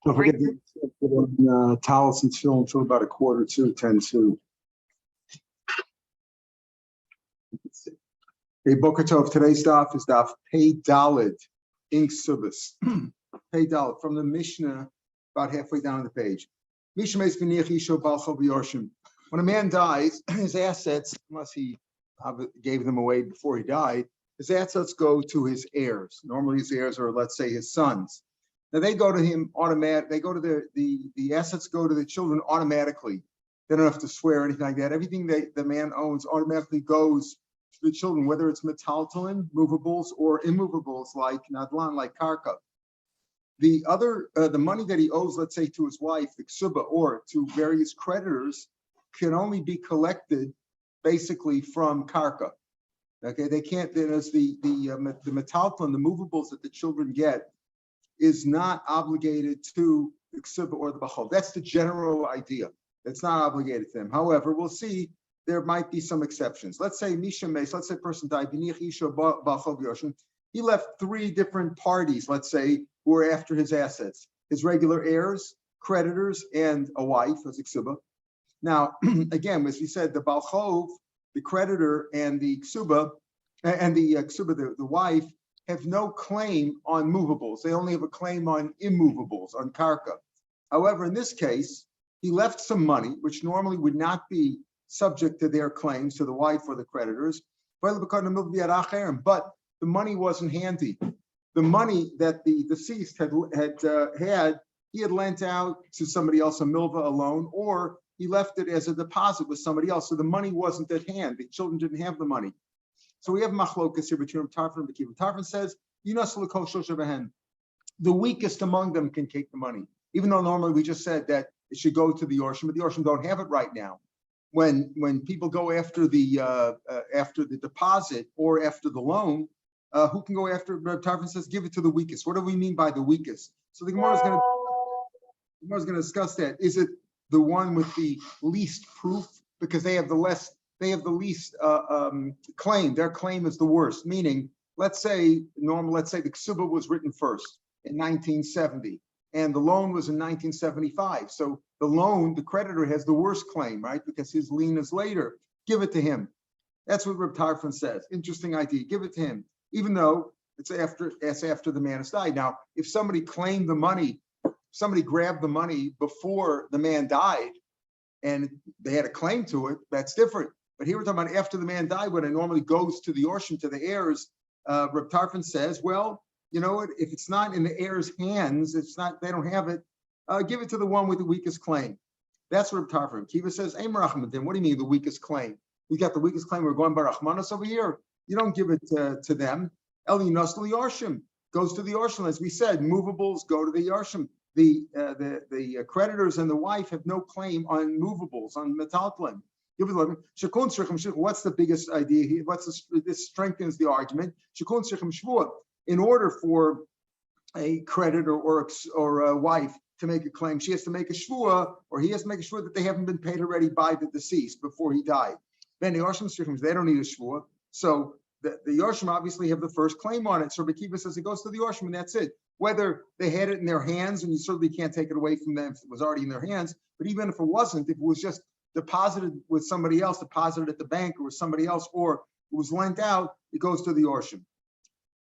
Don't forget to put on towels and film until about 10:45. Hey, Boker Tov. Today's daf is daf Pei Daled Ink Subis. Pei Daled from the Mishnah, about halfway down the page. When a man dies, his assets, unless he gave them away before he died, his assets go to his heirs. Normally, his heirs are, let's say, his sons. Now they go to him automatic. They go to the assets go to the children automatically. They don't have to swear or anything like that. Everything the man owns automatically goes to the children, whether it's metaltalin, movables, or immovables like nadlan, like karka. The other, the money that he owes, let's say, to his wife, the ksuba, or to various creditors, can only be collected basically from karka. Okay, they can't. There's the metaltalin, the movables that the children get, is not obligated to the ksuba or the bachol. That's the general idea. It's not obligated to them. However, we'll see there might be some exceptions. Let's say Misha Meis, let's say a person died, he left three different parties, let's say, who were after his assets. His regular heirs, creditors, and a wife as a ksuba. Now, again, as we said, the balchov, the creditor, and the ksuba, the wife, have no claim on movables. They only have a claim on immovables, on karka. However, in this case, he left some money, which normally would not be subject to their claims, to the wife or the creditors, but the money wasn't handy. The money that the deceased had, he had lent out to somebody else, a milva, a loan, or he left it as a deposit with somebody else. So the money wasn't at hand. The children didn't have the money. So we have machlokas here between Tarfon and Bekiva. Tarfon says, the weakest among them can take the money. Even though normally we just said that it should go to the Yorshim, but the Yorshim don't have it right now. When people go after the deposit or after the loan, who can go after? Tarfon says, give it to the weakest. What do we mean by the weakest? So the Gemara is going to discuss that. Is it the one with the least proof because they have the least claim. Their claim is the worst. Meaning, let's say the ksuba was written first in 1970, and the loan was in 1975. So the creditor has the worst claim, right? Because his lien is later. Give it to him. That's what Reb Tarfon says. Interesting idea. Give it to him, even though it's after the man has died. Now, if somebody claimed the money, somebody grabbed the money before the man died, and they had a claim to it, that's different. But here we're talking about after the man died, when it normally goes to the Yorshim, to the heirs. Reb Tarfon says, well, you know what? If it's not in the heirs' hands, they don't have it. Give it to the one with the weakest claim. That's Reb Tarfon. Kiva says, Ein Merachmatim. What do you mean the weakest claim? We got the weakest claim. We're going by Rachmanos over here. You don't give it to them. El Yinos Yorshim goes to the Yorshim, as we said. Movables go to the Yorshim. The creditors and the wife have no claim on movables, on metaltalin. What's the biggest idea here? This strengthens the argument. In order for a creditor or a wife to make a claim, she has to make a shvua, or he has to make a shvua that they haven't been paid already by the deceased before he died. Then the Yorshim, they don't need a shvua. So the Yorshim obviously have the first claim on it. So Bekiva says it goes to the Yorshim, and that's it. Whether they had it in their hands, and you certainly can't take it away from them if it was already in their hands, but even if it wasn't, if it was just deposited with somebody else, deposited at the bank or with somebody else, or it was lent out, it goes to the Yorshim.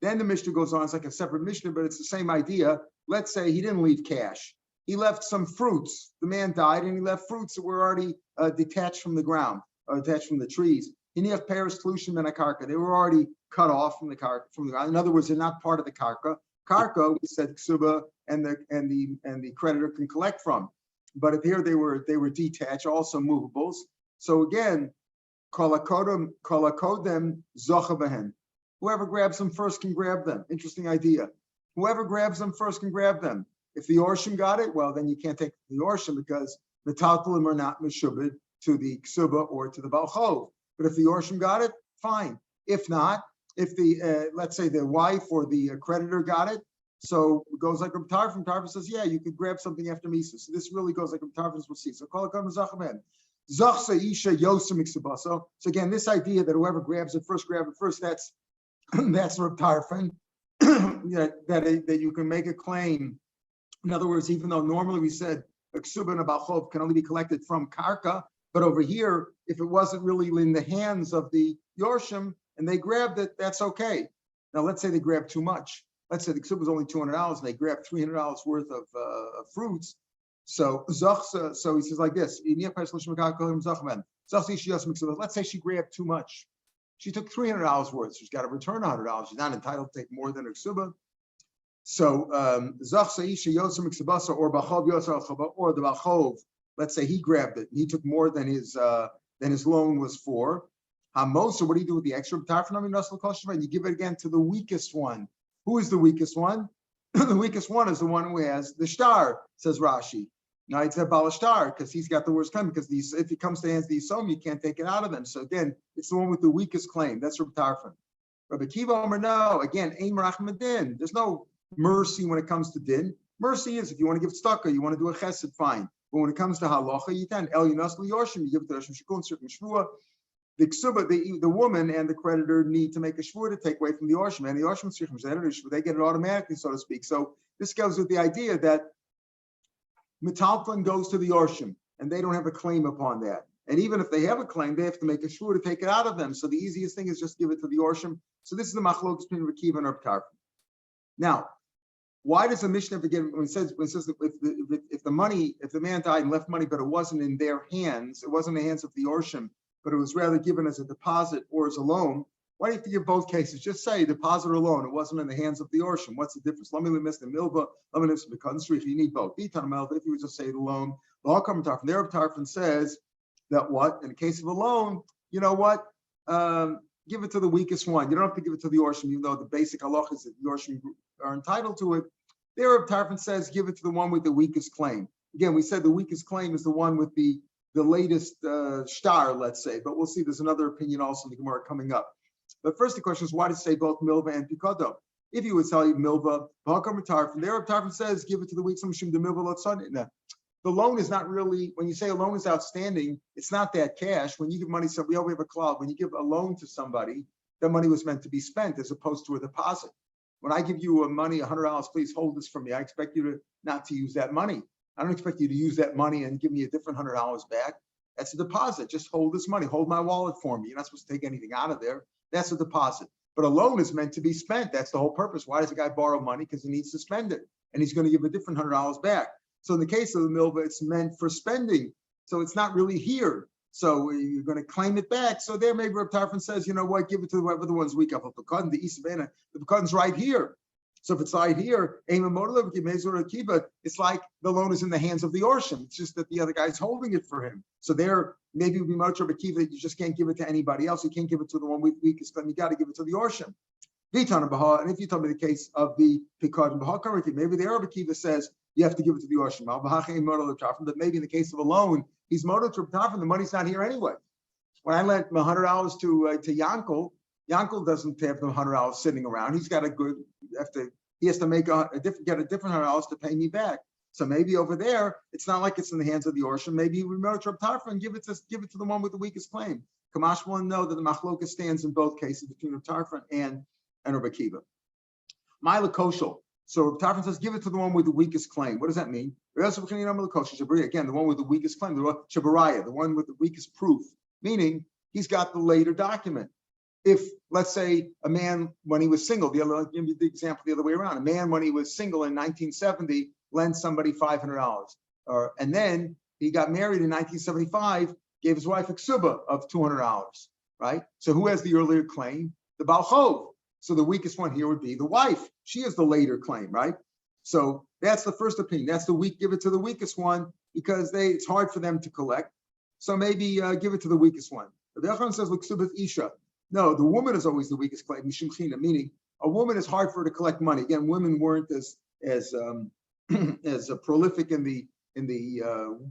Then the Mishnah goes on, it's like a separate Mishnah, but it's the same idea. Let's say he didn't leave cash. He left some fruits. The man died and he left fruits that were already detached from the ground, or detached from the trees. Hiniach Paris Tlushim and a karka. They were already cut off from the ground. In other words, they're not part of the karka. Karka, we said ksuba and the creditor can collect from. But if here they were detached, also movables. So again, kolakodem zocha behen. Whoever grabs them first can grab them. Interesting idea. Whoever grabs them first can grab them. If the Yorshim got it, well, then you can't take the Yorshim because the Taltalim are not meshubed to the ksuba or to the balchov. But if the Yorshim got it, fine. If not, if the let's say the wife or the creditor got it, so it goes like Reb Tarfon. Tarfon says, yeah, you could grab something after Misa. So this really goes like Reb Tarfon's will see. So call it Zachamen. Zachsa Isha Yosem Iksubaso. So again, this idea that whoever grabs it first, grab it first, that's Reb Tarfon. that you can make a claim In other words, even though normally we said a ksuba and a balchov can only be collected from karka, but over here, if it wasn't really in the hands of the yorshim and they grabbed it, that's okay. Now, let's say they grabbed too much. Let's say the ksuba was only $200 and they grabbed $300 worth of fruits. So he says like this. Let's say she grabbed too much. She took $300 worth. She's got to return $100. She's not entitled to take more than her ksuba. So or the balchov, let's say he grabbed it and he took more than his loan was for. So what do you do with the extra? And you give it again to the weakest one. Who is the weakest one? The weakest one is the one who has the shtar, says Rashi. Now it's a balashtar because he's got the worst claim, because if it comes to hands the Yisom, you can't take it out of them. So again, it's the one with the weakest claim. That's Reb Tarfon. Rabbi Kiva Omer, no, again, ein merachim din. There's no mercy when it comes to din. Mercy is if you want to give tzedakah, you want to do a chesed, fine. But when it comes to halacha, you can el yunas liyorshim, you give it to Rosh Shikun, certain shvua. The ksuba, the woman and the creditor need to make a shvua to take away from the yorshim, and the yorshim they get it automatically, so to speak. So this goes with the idea that metalfin goes to the yorshim, and they don't have a claim upon that. And even if they have a claim, they have to make a shvua to take it out of them. So the easiest thing is just give it to the yorshim. So this is the machlokes between Reb Kiva and Reb Tarfon. Now, why does the Mishnah begin when it says that if the man died and left money, but it wasn't in their hands, it wasn't in the hands of the yorshim, but it was rather given as a deposit or as a loan? Why do you have to give both cases? Just say deposit or loan. It wasn't in the hands of the yorshim. What's the difference? Let me miss the milva. Let me miss the country. You need both. If you would just say the loan, the Hakam Tarfon. There, Tarfon says that what in the case of a loan, you know what? Give it to the weakest one. You don't have to give it to the yorshim, even though the basic halach is that the yorshim are entitled to it. There, Tarfon says give it to the one with the weakest claim. Again, we said the weakest claim is the one with the latest shtar, let's say, but we'll see. There's another opinion also in the Gemara coming up. But first, the question is why does it say both milva and pikado? If you would tell you milva, Tarfon, there, Tarfon says give it to the weak. The loan is not really, when you say a loan is outstanding, it's not that cash. When you give money, we always have a cloud. When you give a loan to somebody, the money was meant to be spent as opposed to a deposit. When I give you money, $100, please hold this for me. I expect you not to use that money. I don't expect you to use that money and give me a different $100 back. That's a deposit. Just hold this money. Hold my wallet for me. You're not supposed to take anything out of there. That's a deposit. But a loan is meant to be spent. That's the whole purpose. Why does a guy borrow money? Because he needs to spend it. And he's going to give a different $100 back. So in the case of the milva, it's meant for spending. So it's not really here. So you're going to claim it back. So there, maybe Reb Tarfon says, you know what, give it to whoever the one's weak up. The Pekad's right here. So if it's right here, it's like the loan is in the hands of the yorshim. It's just that the other guy's holding it for him. So there, maybe it would be much of a kiva that you just can't give it to anybody else. You can't give it to the one with weakest claim. You got to give it to the yorshim. And if you tell me the case of the Pekad, maybe the Arab kiva says you have to give it to the yorshim. But maybe in the case of a loan, he's motor to the money's not here anyway. When I lent $100 to Yankel, Yankel doesn't have the $100 sitting around. He's got he has to get a different $100 to pay me back. So maybe over there, it's not like it's in the hands of the yorshim. Maybe we merge Reb Tarfon and give it to the one with the weakest claim. Kamash will know that the machloka stands in both cases between Reb Tarfon and Reb Akiva. Mila koshel. So Reb Tarfon says, give it to the one with the weakest claim. What does that mean? Again, the one with the weakest claim, the one with the weakest proof, meaning he's got the later document. If, let's say, a man, when he was single, I'll give you the example the other way around. A man, when he was single in 1970, lent somebody $500. And then he got married in 1975, gave his wife a ksuba of $200, right? So who has the earlier claim? The Baal Chov. So the weakest one here would be the wife. She has the later claim, right? So that's the first opinion. That's the weak, give it to the weakest one because it's hard for them to collect. So maybe give it to the weakest one. The Yochanan says, "L'ksubat isha." No, the woman is always the weakest claim, meaning a woman is hard for her to collect money. Again, women weren't as prolific in the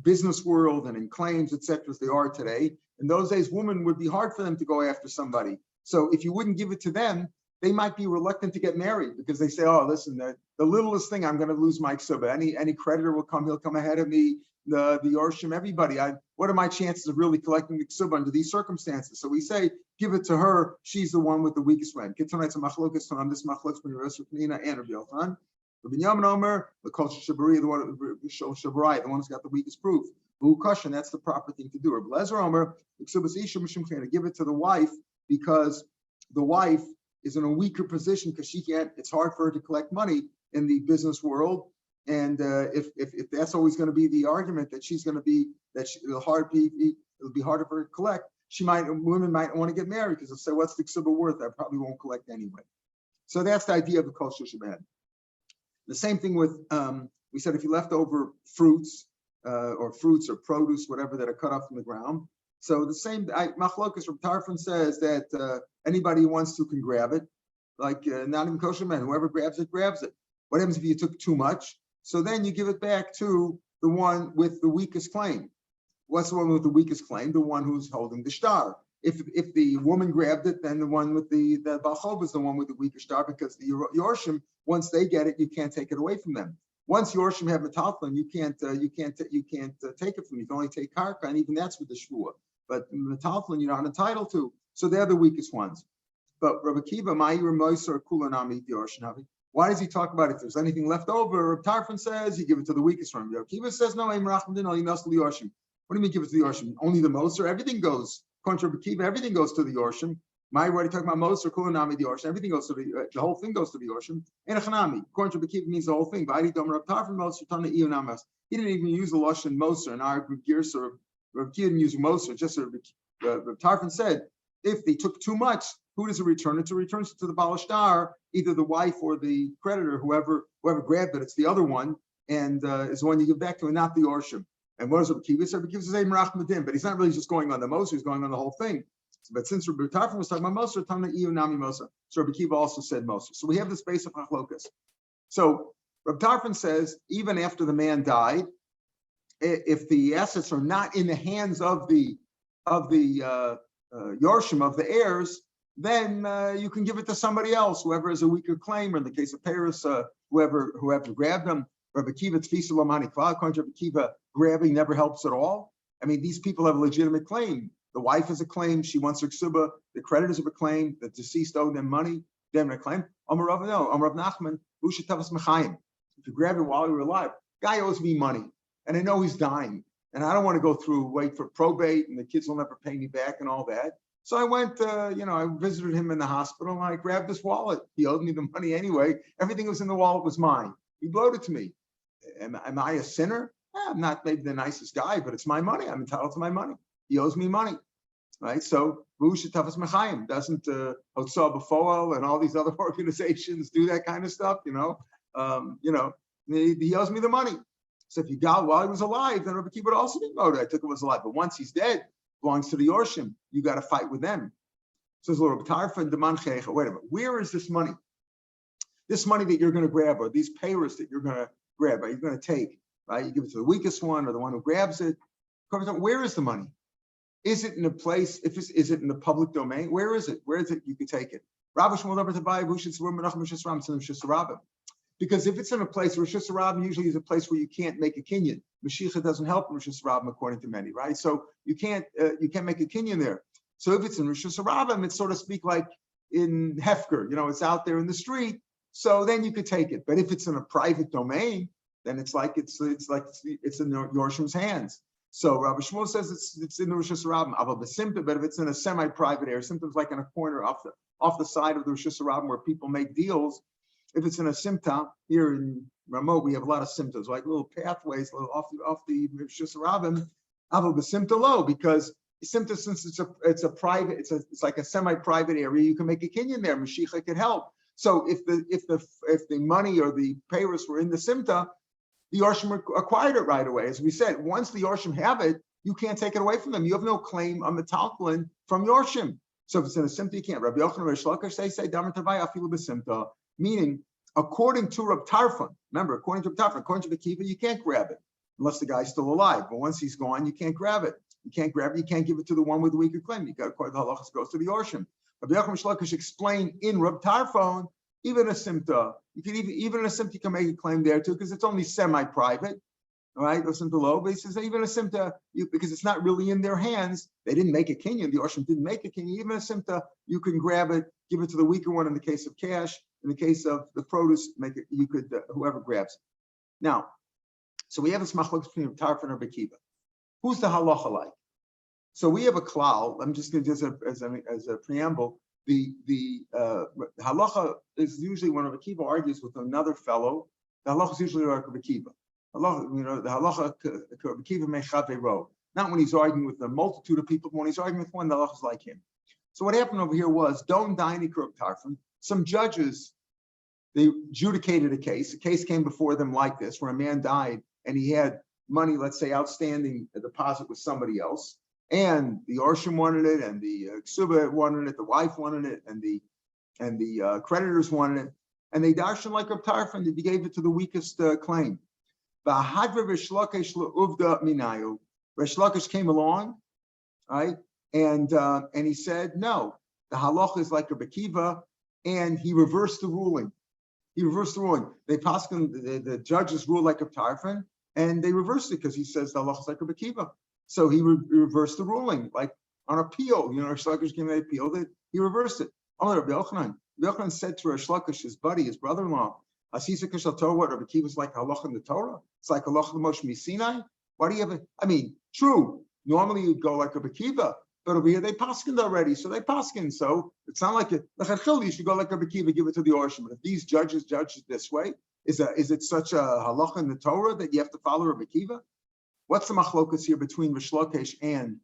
business world and in claims, etc., as they are today. In those days, women would be hard for them to go after somebody. So if you wouldn't give it to them, they might be reluctant to get married because they say, "Oh, listen, the littlest thing, I'm going to lose my ksuba. Any creditor will come; he'll come ahead of me. The yorshim, everybody. What are my chances of really collecting the ksuba under these circumstances?" So we say, give it to her. She's the one with the weakest one. Tonight's a machlokes on this machlokes between Rav Shapiro and Rav Yochanan. Rabbi Binyamin Omer, the culture Shabari, the one who's got the weakest proof. Who caution, that's the proper thing to do. Rabbi Lezer Omer, to give it to the wife because the wife is in a weaker position because she can't. It's hard for her to collect money in the business world, and if that's always going to be the argument that she's going to be it'll be harder for her to collect. Women might want to get married because they'll say, "What's the ksuba worth? I probably won't collect anyway." So that's the idea of the kol shushabad. The same thing with we said if you left over fruits or produce, whatever that are cut off from the ground. So the same machlokas from Tarfon says that anybody who wants to can grab it, like not even kosher men. Whoever grabs it, grabs it. What happens if you took too much? So then you give it back to the one with the weakest claim. What's the one with the weakest claim? The one who's holding the shtar. If the woman grabbed it, then the one with the bachov is the one with the weaker shtar because the yorshim, once they get it, you can't take it away from them. Once yorshim have metaltlin, you can't take it from them. You can only take karka, and even that's with the shvua. But metaltlin, you're not entitled to. So they're the weakest ones. But Rabbi Kiva, why does he talk about if there's anything left over? Rabbi Tarfon says you give it to the weakest one. Rabbi Kiva says no. What do you mean give it to the yorshim? Only the moser? Everything goes. According to Rabbi Kiva, everything goes to the yorshim. My already talking about moser kulanami the yorshim. Everything goes to the whole thing goes to the yorshim. And achanami. According to Rabbi Kiva means the whole thing. He didn't even use the lashon moser in our gears or Rabbi Kiva didn't use moser. Just Rabbi Tarfon said if they took too much, who does it return it to? Returns it to the balashtar, either the wife or the creditor, whoever grabbed it. It's the other one, and is the one you give back to, and not the yorshim. And what does Rabbi Kiva say? Rabbi Kiva says but he's not really just going on the moser; he's going on the whole thing. But since Rabbi Tarfon was talking about moser, Tana Iyo Nami Moser, so Rabbi Kiva also said moser. So we have this base of machlokas. So Rabbi Tarfon says even after the man died, if the assets are not in the hands of the yorshim of the heirs, then you can give it to somebody else, whoever has a weaker claim, or in the case of Paris, whoever grabbed them. Rabbi Kiva tfisa lamani klal. Rabbi Kiva, grabbing never helps at all. I mean, these people have a legitimate claim. The wife has a claim; she wants her ksuba. The creditors have a claim. The deceased owed them money. They have a claim. Amar Rav Nachman, who should tell us mechayim? If you grab it while you're alive, guy owes me money, and I know he's dying, and I don't want to go through wait for probate, and the kids will never pay me back, and all that. So I went, I visited him in the hospital, and I grabbed his wallet. He owed me the money anyway. Everything that was in the wallet was mine. He blowed it to me. Am I a sinner? I'm not maybe the nicest guy, but it's my money. I'm entitled to my money. He owes me money, right? So, Tafas Mechayim doesn't Hotzah B'Foel and all these other organizations do that kind of stuff. He owes me the money. So if you got while he was alive, then Rabbi Kiva would also be voted. I took it was alive, but once he's dead, belongs to the yorshim. You got to fight with them. So Rabbi Tarfon Deman Checha. Wait a minute. Where is this money? This money that you're going to grab, or these payers that you're going to grab, are you going to take? Right? You give it to the weakest one, or the one who grabs it. Where is the money? Is it in a place? Is it in the public domain? Where is it? Where is it? You can take it. Because if it's in a place, Rosh Hashanah usually is a place where you can't make a kinyan. Mashiach doesn't help Rosh Hashanah according to many, right? So you can't make a kinyan there. So if it's in Rosh Hashanah, it's so to speak like in Hefker, it's out there in the street. So then you could take it. But if it's in a private domain, then it's in the Yorshim's hands. So Rabbi Shmuel says it's in the Rosh Hashanah, but if it's in a semi-private area, sometimes like in a corner off the side of the Rosh Hashanah where people make deals. If it's in a simta, here in Ramot, we have a lot of simtas, like little pathways off the Rosh Hashanah, Aval b'simta low, because simta, since it's like a semi-private area, you can make a kinyan there. Mashiach could help. So if the money or the payers were in the simta, the Yorshim acquired it right away. As we said, once the Yorshim have it, you can't take it away from them. You have no claim on the Talmud from Yorshim. So if it's in a simta, you can't. Rabbi Yochanan Reish Lakish say Damar Tavai Afilu b'simta, meaning according to Rab Tarfon, remember, according to the Kiva, you can't grab it unless the guy's still alive. But once he's gone, you can't grab it. You can't give it to the one with the weaker claim. You got to, according to the halachas, goes to the Yorshim. Rabbi Yochanan Reish Lakish explained in Rab Tarfon, even a simta, you can even in a simta you can make a claim there too, because it's only semi-private, all right? Or simta low, but he says even a simta, because it's not really in their hands. They didn't make a kinyan. The Yorshim didn't make a kinyan. Even a simta, you can grab it, give it to the weaker one in the case of cash. In the case of the produce, make it, you could, whoever grabs it. Now, so we have this machlokes between Tarf and Rabbi Akiva. Who's the halacha like? So we have a klal. I'm just going to as a preamble. The halacha is usually when Rabbi Akiva argues with another fellow. The halacha is usually like Rabbi Akiva. The halacha Rabbi Akiva mechavero. Not when he's arguing with a multitude of people, but when he's arguing with one, the halacha is like him. So what happened over here was Don Daini Krub Tarfim. Some judges, they adjudicated a case. A case came before them like this, where a man died and he had money, let's say, outstanding, a deposit with somebody else, and the Orshim wanted it, and the Ksuba wanted it, the wife wanted it, and the creditors wanted it, and they darshan like a tarfin, and they gave it to the weakest claim. Resh Lakish came along, right, and he said no, the halacha is like Rabbi Akiva, and he reversed the ruling. They paskin, the judges ruled like a tarfin, and they reversed it because he says the halacha is like Rabbi Akiva. So he reversed the ruling, like on appeal. Resh Lakish came to appeal that he reversed it. Rabbi Yochanan said to Resh Lakish, his buddy, his brother-in-law, Asisa Kishal Torah, what Rabbi Akiva is like halacha in the Torah. It's like halacha the Moshe Sinai. Why do you have it? I mean, true. Normally you'd go like Rabbi Akiva, but over here they paskined already, so they paskin. So it's not like it. You should go like Rabbi Akiva, give it to the Orshim. But if these judges judge it this way, is it such a halacha in the Torah that you have to follow Rabbi Akiva? What's the machlokas here between Resh Lakish and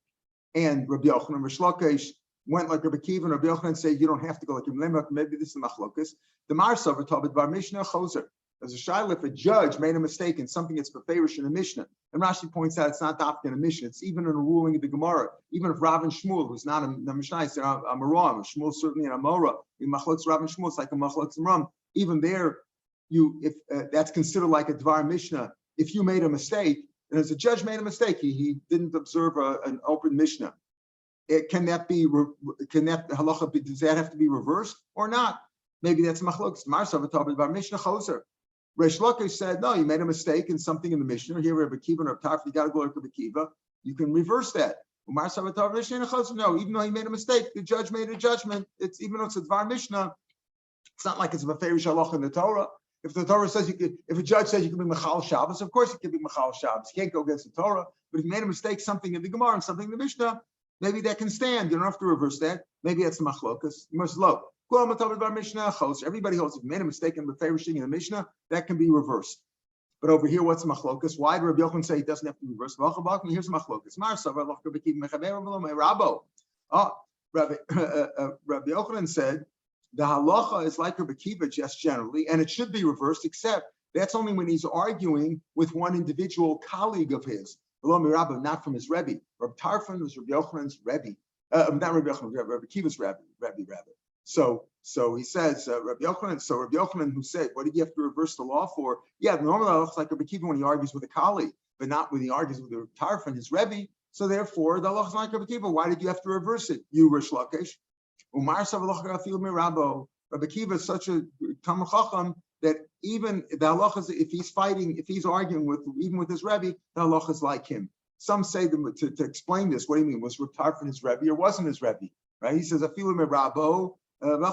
Rabbi Yochanan? Resh Lakish went like Rabbi Akiva, and Rabbi Yochanan said you don't have to go like him. Maybe this is the machlokas. The Marsav Tabit Bar Mishnah Choser. There's a shaila if a judge made a mistake in something that's beferish in a Mishnah, and Rashi points out it's not dafka in a Mishnah, it's even in a ruling of the Gemara. Even if Rav and Shmuel, who's not a Mishnah, they're a Moram. Shmuel certainly an Amora. In Machlokes Rav and Shmuel, it's like a Machlokes Ram. Even there, if that's considered like a Dvar Mishnah. If you made a mistake, and as a judge made a mistake, he didn't observe an open Mishnah. Can that halacha? Does that have to be reversed or not? Maybe that's machlokes. Marsav Tabit Bar Mishnah Choser. Resh Lakish said, no, you made a mistake in something in the Mishnah. Here, Rabbi Akiva and Rabbi Tarf, you got to go like Rabbi Akiva. You can reverse that. No, even though he made a mistake, the judge made a judgment. It's even though it's a Dvar Mishnah, it's not like it's a Beferish halacha in the Torah. If the Torah says if a judge says you can be Machal Shabbos, of course you can be Machal Shabbos. You can't go against the Torah. But if you made a mistake, something in the Gemara and something in the Mishnah, maybe that can stand. You don't have to reverse that. Maybe that's the machlokas. Low. Everybody holds if you made a mistake in the favorishing in the Mishnah, that can be reversed. But over here, what's the machlokas? Why did Rabbi Yochanan say it doesn't have to be reversed? Here's the machlokas. Rabbi Yochanan said the halacha is like Rabbi Akiva just generally, and it should be reversed, except that's only when he's arguing with one individual colleague of his. Not from his Rebbe. Rabbi Tarfon was Rabbi Yochanan's Rebbe. Not Rabbi Yochanan, Rabbi Akiva's Rebbe. So he says, Rabbi Yochanan, who said, what did you have to reverse the law for? Yeah, normally it looks like Rabbi Akiva when he argues with a colleague, but not when he argues with Rabbi Tarfon, his Rebbe. So therefore, the law is like Rabbi Akiva. Why did you have to reverse it? You, Resh Lakish. Rabbi Akiva is such a Talmud Chacham that even the halacha is, if he's arguing even with his Rebbe, the halacha is like him. Some say to explain this, what do you mean? Was Rabbi Tarfon his Rebbe or wasn't his Rebbe? Right? He says, Afilu me Rabbo, and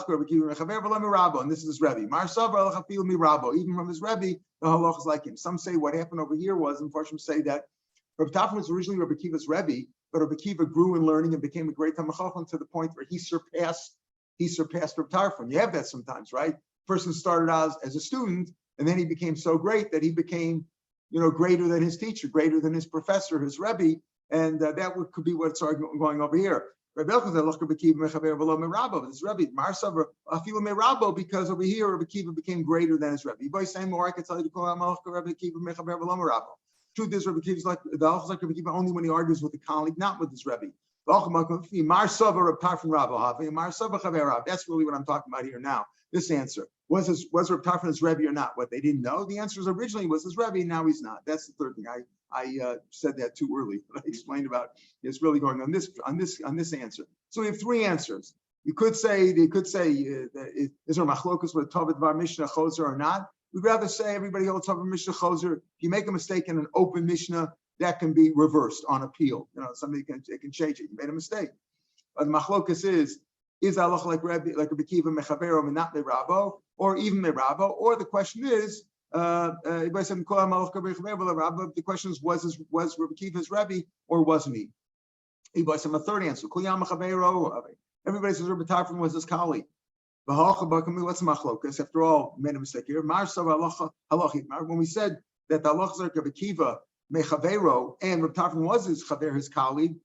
this is his Rebbe. Even from his Rebbe, the halacha is like him. Some say what happened over here was, and Farshim say that Rabbi Tarfon was originally Rabbi Akiva's Rebbe, but Rabbi Akiva grew in learning and became a great Talmud Chacham to the point where he surpassed Rabbi Tarfon. You have that sometimes, right? Person started out as a student, and then he became so great that he became, greater than his teacher, greater than his professor, his Rebbe, and that could be what's going over here. Rabbi Yochanan said, "Look, Rabbi Akiva mechaber v'lo merabo." This Rebbe Marsav afilu merabo, because over here Rabbi Akiva became greater than his Rebbe. You boys saying more? I can tell you to call him Rabbi Akiva mechaber v'lo merabo. Truth is, Rabbi Akiva is like the halacha is like Rabbi Akiva only when he argues with a colleague, not with his Rebbe. That's really what I'm talking about here now. This answer was Rabbi Tarfon his Rebbe or not? What they didn't know. The answer is originally was his Rebbe. Now he's not. That's the third thing. I said that too early, but I explained about it's really going on this answer. So we have three answers. They could say, is there machlokus with Tovit Bar Mishnah Choser or not? We'd rather say everybody holds Tovit Mishnah Choser. If you make a mistake in an open Mishnah, that can be reversed on appeal. Somebody can change it. You made a mistake. But the machlokus is is halacha like Rabbi Kiva mechavero and not merabo, or even merabo? Or the question is, the question is, was Rabbi Kiva's Rebbe or wasn't he? A third answer. Everybody says Rabbi Tarfon was his colleague. What's machlokas? After all, made a mistake here. When we said that the halachas are Rabbi Kiva mechavero and Rabbi Tarfon was his chaver, his colleague,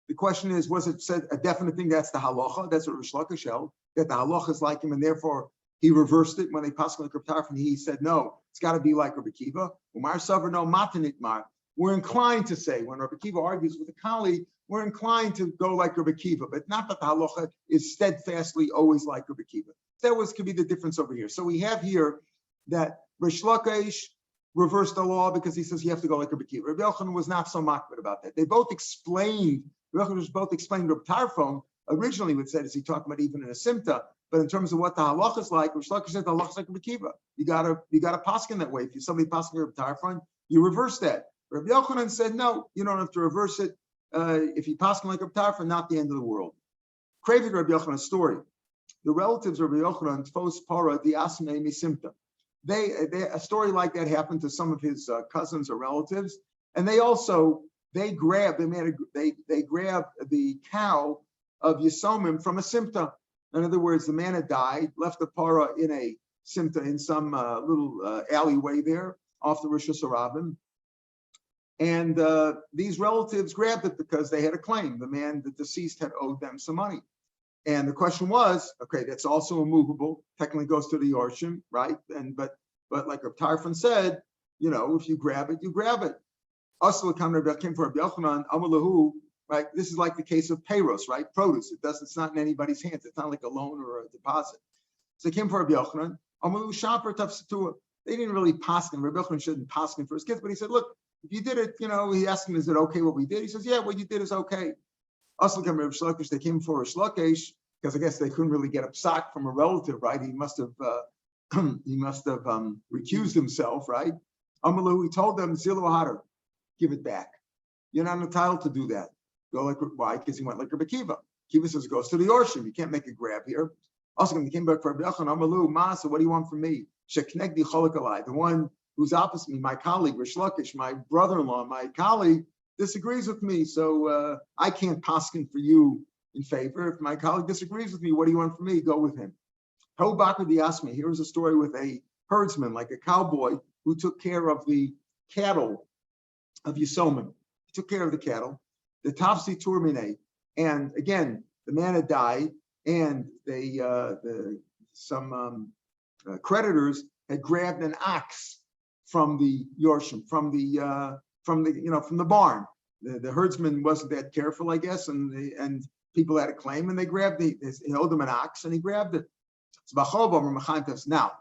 the question is, was it said a definite thing? That's the halacha. That's what Rish Lakish held, that the halacha is like him, and therefore he reversed it when they passed like Rabbi Tarfon. He said no, it's got to be like Rabbi Kiva. Umar Savar no matanit mar. We're inclined to say when Rabbi Kiva argues with a colleague, we're inclined to go like Rabbi Kiva, but not that the halacha is steadfastly always like Rabbi Kiva. That could be the difference over here. So we have here that Rish Lakish reversed the law because he says you have to go like Rabbi Kiva. Rabbi Yochanan was not so makbid about that. They both explained. Rabbi Yochanan both explained Rabbi Tarfon originally would said, is he talking about even in a simta? But in terms of what the halacha is like, Rish Lakish said the halacha is like Rabbi Kiva. You gotta paskin that way. If you somebody paskin Rabbi Tarfon, you reverse that. Rabbi Yochanan said no, you don't have to reverse it. If you paskin like Rabbi Tarfon, not the end of the world. Craving Rabbi Yochanan's story. The relatives of Rabbi Yochanan, Tfos Para, the Asmei Misimta. A story like that happened to some of his cousins or relatives, and they grabbed the cow of Yisomim from a simta. In other words, the man had died, left the para in a simta in some little alleyway there off the Rosh Hashanah, and these relatives grabbed it because they had a claim. The deceased had owed them some money. And the question was, okay, that's also immovable. Technically goes to the Yorshim, right? But like Rav Tarfon said, if you grab it, you grab it. Also, came for Rabbi Yochanan, Amalahu, right? This is like the case of payros, right? Produce. It's not in anybody's hands. It's not like a loan or a deposit. So they came for Rabbi Yochanan, Amalahu Shaper Tafsatua. They didn't really paskin. Rabbi Yochanan shouldn't paskin for his kids, but he said, look, if you did it, he asked him, is it okay what we did? He says, yeah, what you did is okay. Also, they came for Rish Lakish because I guess they couldn't really get a psak from a relative, right? He must have recused himself, right? Amalu, he told them, Zilu Hadar, give it back. You're not entitled to do that. Go like why? Because he went like Rabbi Kiva. Kiva says goes to the Yorshim. You can't make a grab here. Also, when he came back for Rabbi Yochanan, Amalu, Masa, what do you want from me? Sheknegdi Cholakalai, the one who's opposite me, my colleague, Rish Lakish, my brother-in-law, my colleague, disagrees with me, so I can't paskin for you in favor. If my colleague disagrees with me, what do you want from me? Go with him. How Bakr Diasmi, here's a story with a herdsman, like a cowboy, who took care of the cattle of Yisomim. He took care of the cattle. The Tafsi Turmine, and again, the man had died, and some creditors had grabbed an ox from the Yorshim, from the barn. The herdsman wasn't that careful, I guess, and people had a claim, and they grabbed he owed them an ox, and he grabbed it. Now,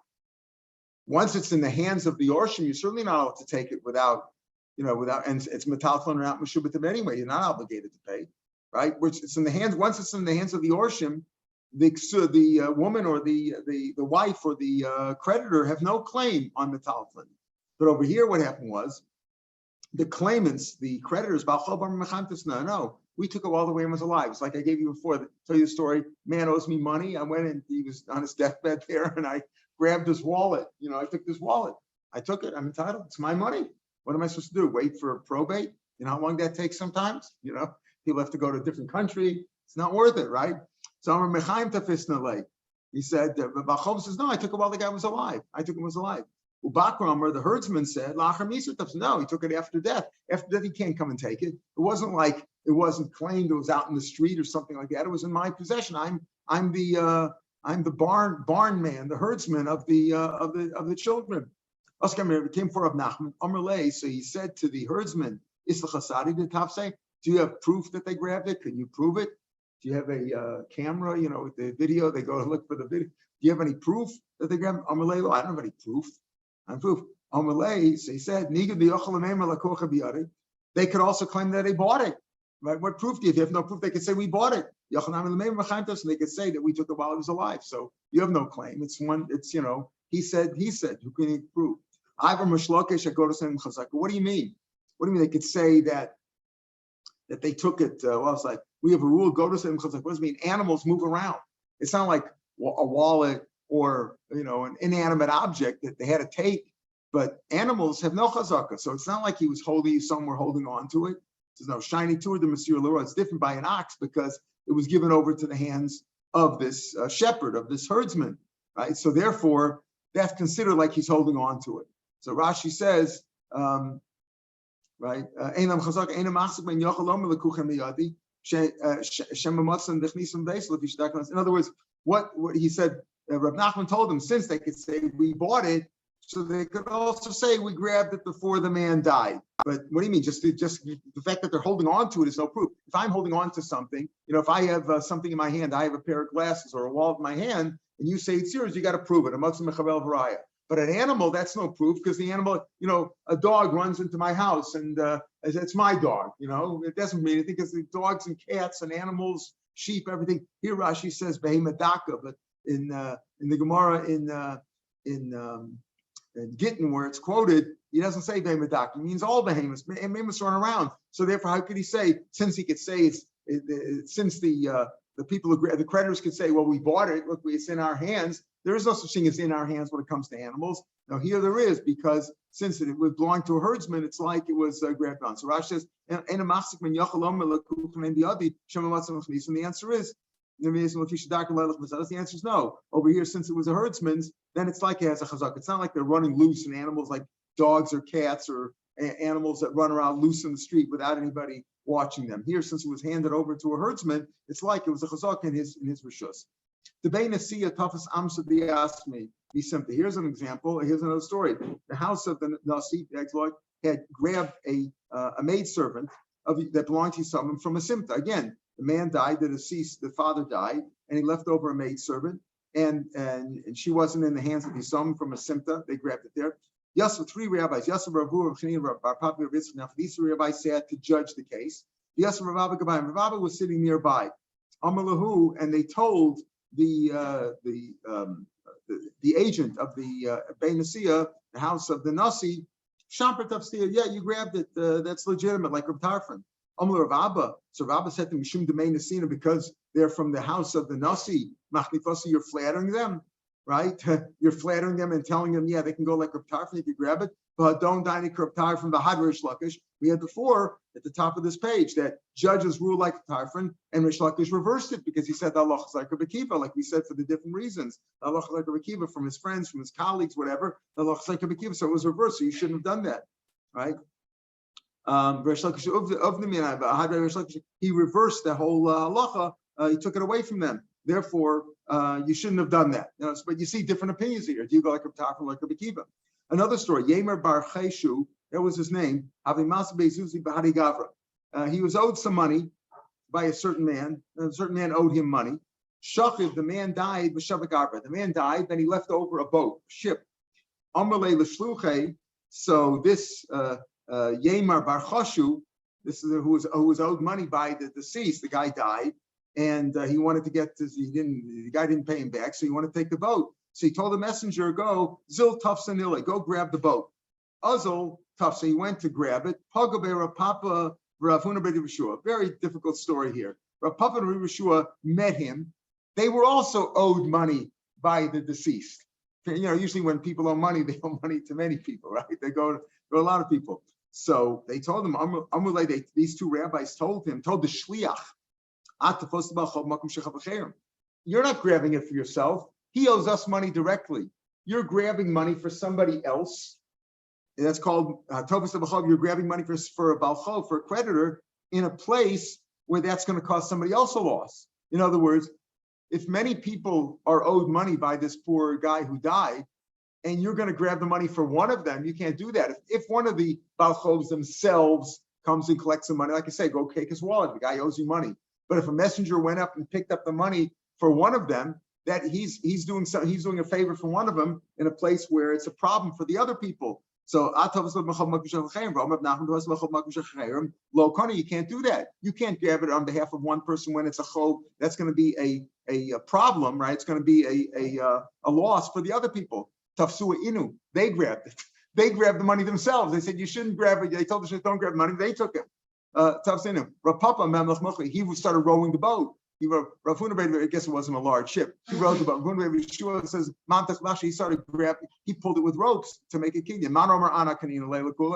once it's in the hands of the Yorshim, you're certainly not allowed to take it without, and it's metalfon or not meshubatim anyway. You're not obligated to pay, right? Once it's in the hands of the Yorshim, the woman or the wife or the creditor have no claim on metalfon. But over here, what happened was, the claimants, the creditors, no, we took it all the way when he was alive. It's like I gave you before, tell you the story, man owes me money. I went and he was on his deathbed there, and I grabbed his wallet. I took his wallet. I took it. I'm entitled. It's my money. What am I supposed to do? Wait for probate? You know how long that takes sometimes? People have to go to a different country. It's not worth it, right? So I'm a mechaim tafisnale. He said, Bachov says, no, I took it while the guy was alive. I took him was alive. Ubakrammer, the herdsman, said, no, he took it after death. After death, he can't come and take it. It wasn't like it wasn't claimed it was out in the street or something like that. It was in my possession. I'm the barn man, the herdsman of the children. It came for Rav Nachman Amrlei. So he said to the herdsman, do you have proof that they grabbed it? Can you prove it? Do you have a camera? With the video, they go look for the video. Do you have any proof that they grabbed? Amrlei, I don't have any proof. Proof. So he said, they could also claim that they bought it. Right? What proof do you have? If you have no proof, they could say we bought it. And they could say that we took it while it was alive. So you have no claim. He said, who can you prove? What do you mean? What do you mean they could say that they took it? It's like, we have a rule, go to What does it mean? Animals move around. It's not like a wallet or an inanimate object that they had to take. But animals have no chazaka, so it's not like he was holding somewhere holding on to it. There's no shiny to it. The Monsieur Leroy. It's different by an ox because it was given over to the hands of this shepherd, of this herdsman, right? So therefore, that's considered like he's holding on to it. So Rashi says, right? In other words, what he said, Rav Nachman told them, since they could say we bought it, so they could also say we grabbed it before the man died. But what do you mean? Just the fact that they're holding on to it is no proof. If I'm holding on to something, if I have something in my hand, I have a pair of glasses or a wallet in my hand, and you say it's yours, you got to prove it. But an animal, that's no proof because the animal, a dog runs into my house and it's my dog. It doesn't mean anything because the dogs and cats and animals, sheep, everything. Here Rashi says behemadaka, but in the Gemara in Gittin, where it's quoted, he doesn't say behemoth. He means all behemoths. Behemoths run around. So therefore, how could he say? Since he could say since the people the creditors could say, well, we bought it. Look, it's in our hands. There is no such thing as in our hands when it comes to animals. Now here there is, because since it would belong to a herdsman, it's like it was grabbed on. So Rashi says, and the answer is. The answer is no. Over here, since it was a herdsman's, then it's like it has a chazak. It's not like they're running loose in animals like dogs or cats or animals that run around loose in the street without anybody watching them. Here, since it was handed over to a herdsman, it's like it was a chazak in his rishus. The Bein Asiya Tafas Amsa Diasmi be simple. Here's an example. Here's another story. The house of the Nasi had grabbed a maidservant that belonged to someone from a simta. Again, the man died, the father died, and he left over a maidservant, and she wasn't in the hands of his son from a simta. They grabbed it there. Yasser, three rabbis, Yasser Ravu, Rav Chanina, Bar Papi, Rav Yitzchak. Now, these three rabbis sat to judge the case. Yasser Rav Abba Gabayim. Rav Abba was sitting nearby. Amalahu, and they told the agent of the Bein Asiya, the house of the Nasi, Shampert Tafsir, yeah, you grabbed it. That's legitimate, like Rav Tarfon. Rav Abba. So Rav Abba said to Mishum Demein Nasina, because they're from the house of the Nasi, Machnifasi, you're flattering them, right? You're flattering them and telling them, yeah, they can go like Rav Tarfon, you can grab it, but don't dine Rav Tarfon, the Had Rish Lakish. We had before at the top of this page that judges rule like Tarfon, and Rish Lakish reversed it because he said Allah is like Rabbi Akiva, like we said, for the different reasons. Allah is like Rabbi Akiva from his friends, from his colleagues, whatever. Allah is like Rabbi Akiva, so it was reversed. So you shouldn't have done that, right? He reversed the whole halacha. He took it away from them. Therefore, you shouldn't have done that. But you see different opinions here. Do you go like a Tarfon, like a Akiva? Another story. Yemer Bar Cheshu, that was his name. He was owed some money by a certain man. A certain man owed him money. Shachiv, the man died. The man died. Then he left over a boat, a ship. So this Yemar Bar Choshu, this is who was owed money by the deceased. The guy died, and he wanted to get this. The guy didn't pay him back, so he wanted to take the boat. So he told the messenger, "Go Zil Tufsanile, go grab the boat." Uzil Tufsa, he went to grab it. Pagabe Papa Ravuna Bedi Rishua. Very difficult story here. Rav Papa and Rishua met him. They were also owed money by the deceased. Usually when people owe money, they owe money to many people, right? They go to a lot of people. So they told him, these two rabbis told the shliach, you're not grabbing it for yourself. He owes us money directly. You're grabbing money for somebody else. And that's called tovas b'chov. You're grabbing money for a balchov, for a creditor, in a place where that's going to cause somebody else a loss. In other words, if many people are owed money by this poor guy who died, and you're going to grab the money for one of them, you can't do that. If one of the balchovs themselves comes and collects the money, like I say, go take his wallet. The guy owes you money. But if a messenger went up and picked up the money for one of them, that he's doing a favor for one of them in a place where it's a problem for the other people. So you can't do that. You can't grab it on behalf of one person when it's a chov. That's going to be a problem, right? It's going to be a loss for the other people. Tafsua inu, they grabbed it. They grabbed the money themselves. They said you shouldn't grab it. They told us don't grab money. They took it. Tafsua inu. Rapapa Mamlech Mochli, he started rowing the boat. He wrote, Rav Huna, I guess it wasn't a large ship. He wrote about Rav Huna Yeshua. It says, he started grabbing, he pulled it with ropes to make a kinyan.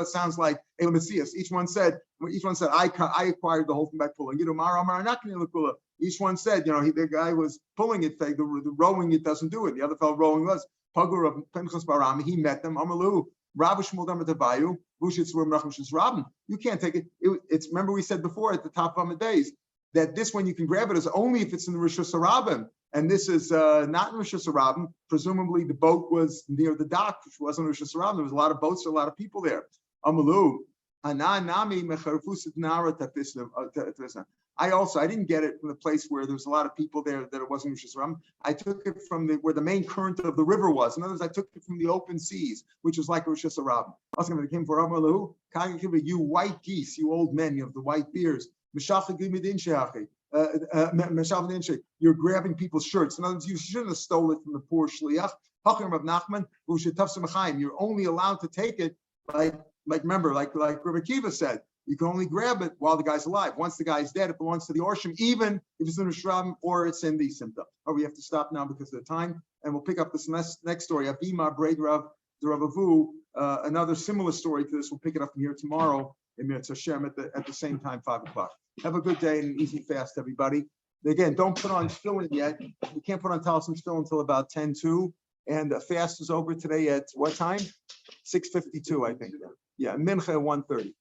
It sounds like Elamasias. Each one said, I acquired the whole thing by pulling it. Each one said, the guy was pulling it, the rowing it doesn't do it. The other fellow rowing was Pagur of Pinchas Barami. He met them. Amalu, Ravish Muldamatabayu, Bushitz Rabin. You can't take it. It's remember we said before at the top of days that this one you can grab it is only if it's in the Rosh Hashanah. And this is not in Rosh Hashanah. Presumably the boat was near the dock, which wasn't Rosh Hashanah. There was a lot of boats, a lot of people there. Amalu. I didn't get it from the place where there was a lot of people there that it wasn't Rosh Hashanah. I took it from where the main current of the river was. In other words, I took it from the open seas, which was like Rosh Hashanah. Came for Amalu. You white geese, you old men, you have the white beards. You're grabbing people's shirts. In other words, you shouldn't have stolen it from the poor shliach. You're only allowed to take it like Rabbi Kiva said. You can only grab it while the guy's alive. Once the guy's dead, it belongs to the Orshim, even if it's in the Shram or it's in the Simta. Oh, we have to stop now because of the time, and we'll pick up this next story. Abima Braid Rav the Rav Avu, another similar story to this. We'll pick it up from here tomorrow in Mirz Hashem at the same time, 5:00. Have a good day and an easy fast, everybody. Again, don't put on tefillin yet. You can't put on Talmud tefillin until about 10:02. And the fast is over today at what time? 6:52, I think. Yeah, Mincha 1:30.